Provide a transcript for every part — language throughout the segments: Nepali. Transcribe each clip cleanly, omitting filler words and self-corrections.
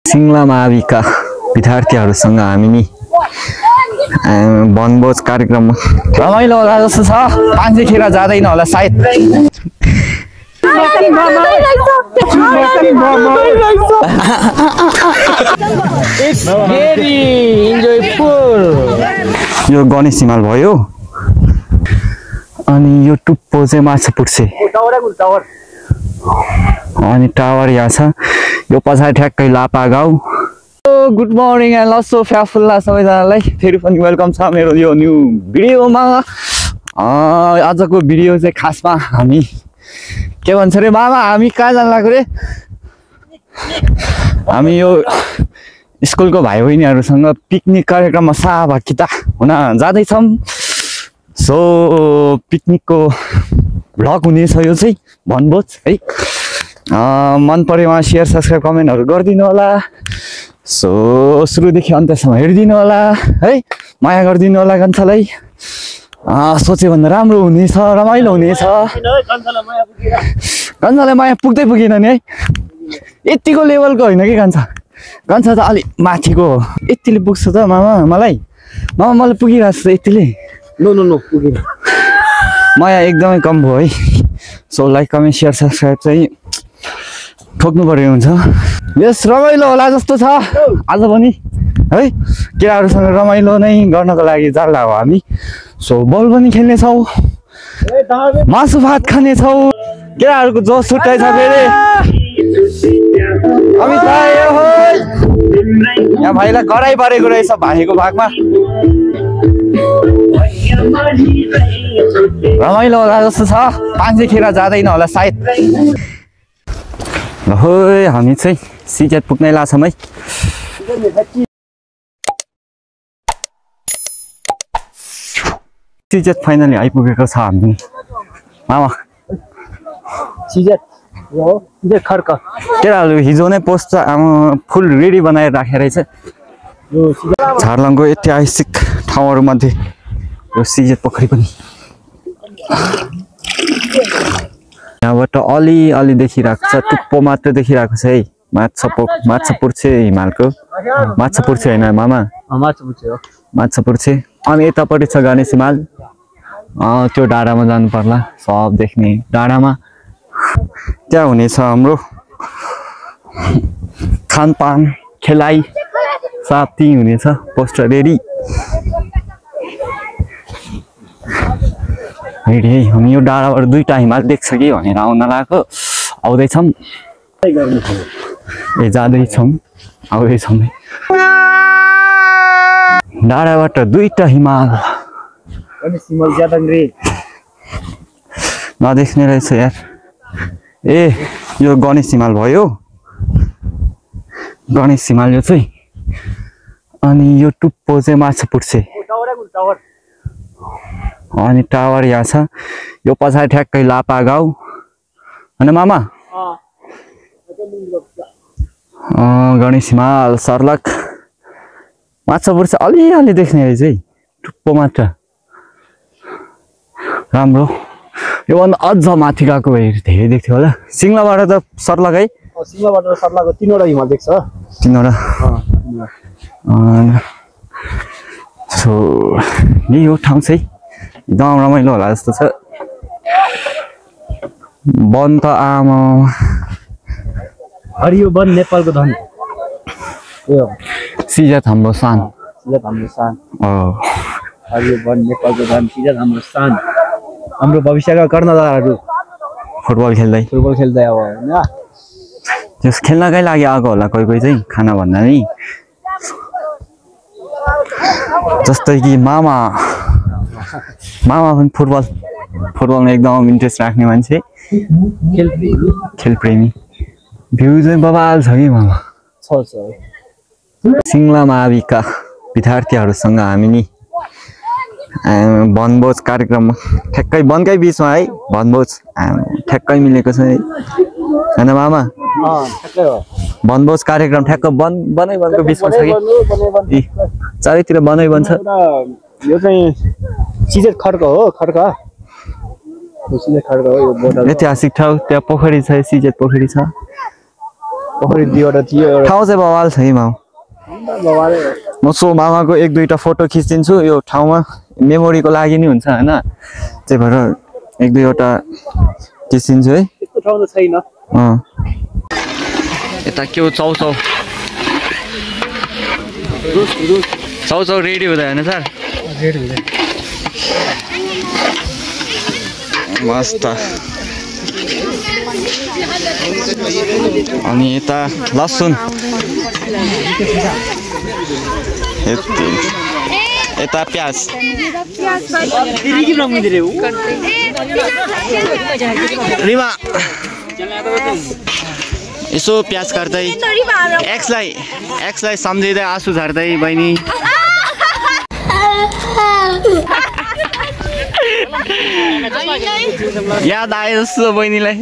सिङ्ला माविका विद्यार्थीहरूसँग हामी नि वनभोज कार्यक्रम रमाइलो होला जस्तो छ। मान्छे खेर जाँदैन होला सायद। यो गणेश हिमाल भयो अनि यो टुप्पो चाहिँ माछा पुट्छे अनि टावर यहाँ छ। यो पछाडि ठ्याक्कै लापा गाउँ। गुड मर्निङ एन्ड लसो फ्याफुल्ला सबैजनालाई फेरि पनि वेलकम छ मेरो यो न्यू भिडियोमा। आजको भिडियो चाहिँ खासमा हामी के भन्छ रे मामा, हामी कहाँ जानु लाग्यो रे? हामी यो स्कुलको भाइ बहिनीहरूसँग पिकनिक कार्यक्रममा सहभागिता हुन जाँदैछौँ। सो पिकनिकको भ्लग हुनेछ यो चाहिँ वनभोज है। मन परेमा सेयर सब्सक्राइब कमेन्टहरू गरिदिनु होला। सो सुरुदेखि अन्त्यसम्म हेरिदिनु होला है, माया गरिदिनु होला कन्छालाई। सोचे भन्दा राम्रो हुनेछ, रमाइलो हुनेछ। कन्छालाई माया पुग्दै पुगेन नि है, यतिको लेभलको होइन कि कन्छा। कन्छा त अलिक माथिको हो। यतिले पुग्छ त मामा मलाई? मामा मलाई पुगिरहेको छ यतिले? नो पुगेन। माया एकदमै कम भयो है। So like comment share subscribe चाहिँ ठोक्नु पर्यो हुन्छ। यस रमाइलो होला जस्तो छ आज पनि है। केटाहरूसँग रमाइलो नै गर्नको लागि जाल्ला हो हामी। सो बल पनि खेल्नेछौँ, मासु भात खानेछौँ। केटाहरूको जोस छुट्टै छ फेरि। अमित भाइ यहाँ भाइलाई कराई परेको रहेछ भाइको भागमा। रमाइलो होला जस्तो छ। मान्छे खेर जाँदैन होला सायद। हो हामी चाहिँ सिजेट पुग्नै लाग्छौँ है। सिजेट फाइनली आइपुगेको छ हामी। मामा सिजेट खर्क केटाहरू हिजो नै पोस्ट फुल रेडी बनाएर राखेर रहेछ। झारलङको ऐतिहासिक ठाउँहरूमध्ये यो सिजेट पोखरी पनि। यहाँबाट अलि देखिरहेको छ, टुप्पो मात्र देखिरहेको छ है। माछा पुर्छे हिमालको। माछा पुर्छे होइन मामा, माछा पुर्छे। अनि यतापट्टि छ गणेश हिमाल। त्यो डाँडामा जानु पर्ला, सब देख्ने डाँडामा। त्यहाँ हुनेछ हाम्रो खानपान खेलाइ सब त्यहीँ हुनेछ। पोस्टर रेडी है। हामी यो डाँडाबाट दुईटा हिमाल देख्छ कि भनेर आउन लागेको। आउँदैछौँ जाँदैछौँ आउँदैछौँ। डाँडाबाट दुईटा हिमाल नदेख्ने रहेछ यार। ए यो गणेश हिमाल भयो, गणेश हिमाल यो चाहिँ। अनि यो टुप्पो चाहिँ माछा पुट्छे अनि टावर यहाँ छ। यो पछाडि ठ्याक्कै लापा गाउँ होइन मामा? गणेश हिमाल सर्लक माछा पुर्छ अलि देख्ने रहेछ है, टुप्पो मात्र। राम्रो। योभन्दा अझ माथि गएको भए धेरै देख्थ्यो होला। सिङ्लाबाट त सर्लक है? सिङ्लाबाट सर्लकको 3वटा हिमाल देख्छ। 3वटा। सो यही हो ठाउँ चाहिँ। एकदम रमाइलो होला जस्तो छ। वन त आमा हरियो वन नेपालको धन। सिजेट हाम्रो शान। हरियो वन नेपालको धन, सिजेट हाम्रो शान। हाम्रो भविष्यका कर्णधारहरू फुटबल खेल्दै अब होइन त्यस खेल्नकै लागि आएको होला कोही चाहिँ खाना भन्दा नि। जस्तै कि मामा पनि फुटबलमा एकदम इन्ट्रेस्ट राख्ने मान्छे, खेलप्रेमी। भ्यू चाहिँ बबाल छ कि मामा। सिङ्ला माविका विद्यार्थीहरूसँग हामी नि वनभोज कार्यक्रम ठ्याक्कै वनकै बिचमा है। वनभोज ठ्याक्कै मिलेको छ होइन मामा? वनभोज कार्यक्रम ठ्याक्क वनको बिचमा छ कि चारैतिर वनै बन्छ। यो चाहिँ सिजेट खर्क हो। ऐतिहासिक ठाउँ। त्यहाँ पोखरी छ, सिजेट पोखरी छ। पोखरी दुईवटा थियो ठाउँ चाहिँ बवाल छ है मामा म सो मामाको एक दुईवटा फोटो खिचिदिन्छु यो ठाउँमा मेमोरीको लागि नि हुन्छ होइन त्यही भएर एक दुईवटा खिचिदिन्छु है यस्तो ठाउँ त छैन यता के हो चाउचाउ चाउचाउ रेडी हुँदैन सर रेडी हुँदैन मस्त अनि यता लसुन यता प्याज रिमा यसो प्याज काट्दै एक्सलाई सम्झिँदै आँसु झार्दै बहिनी याद आयो जस्तो बहिनीलाई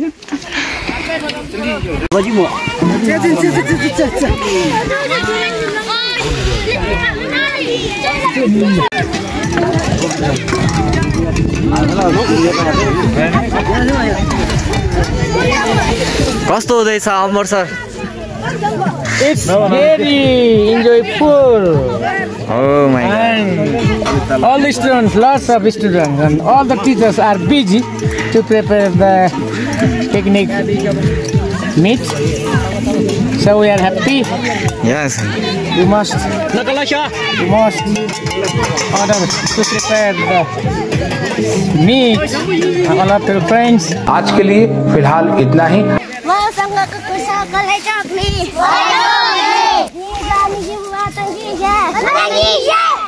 कस्तो हुँदैछ अमर sir It's very enjoyable. Oh my God. And all the students, lots of students, and all the teachers are busy to prepare the picnic meat. So we are happy. Yes. We must order to prepare the meat. All of your friends. आज के लिए फिलहाल इतना ही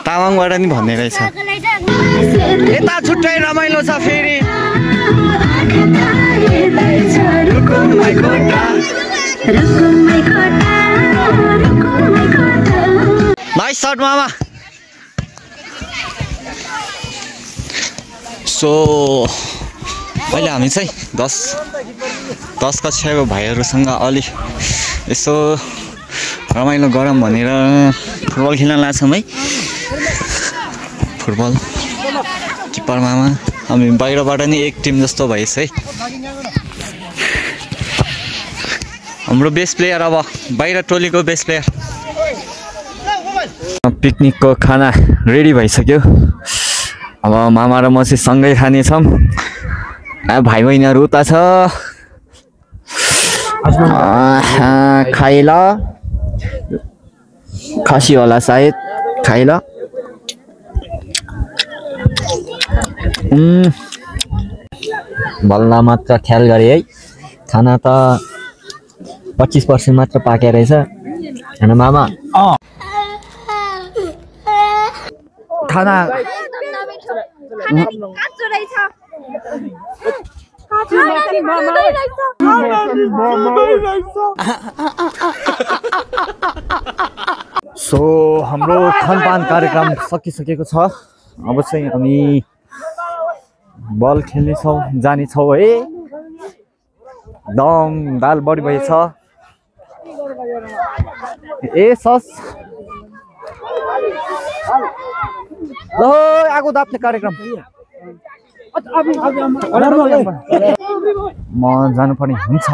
तामाङबाट नि भन्ने रहेछ यता छुट्टै रमाइलो छ फेरि नाइस शट मामा सो अहिले हामी चाहिँ 10 कक्षाको भाइहरूसँग अलि यसो रमाइलो गरौँ भनेर फुटबल खेल्न लाग्छौँ है फुटबल किपर मामा हामी बाहिरबाट नि एक टिम जस्तो भएछ है हाम्रो बेस्ट प्लेयर अब बाहिर टोलीको बेस्ट प्लेयर पिकनिकको खाना रेडी भइसक्यो अब मामा र म चाहिँ सँगै खानेछौँ भाइ बहिनीहरू उता छ खाइल खसी होला सायद खाइल बल्ल मात्र ख्याल गरे है खाना त 25% मात्र पाके रहेछ हैन मामा खाना सो हाम्रो खानपान कार्यक्रम सकिसकेको छ अब चाहिँ हामी बल खेल्नेछौँ जानेछौँ है दम दाल बढी भएछ ए सस ल आगो दाप्ने कार्यक्रम म जानुपर्ने हुन्छ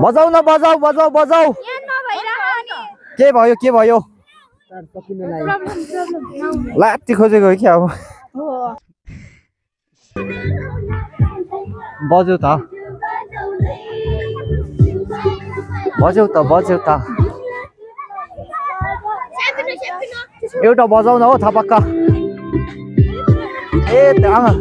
बजाऊ न बजाऊ बजाऊ बजाऊ के भयो लात्ती खोजेको हो क्या अब बज्यो त एउटा बजाउ न हो थपक्क ए आमा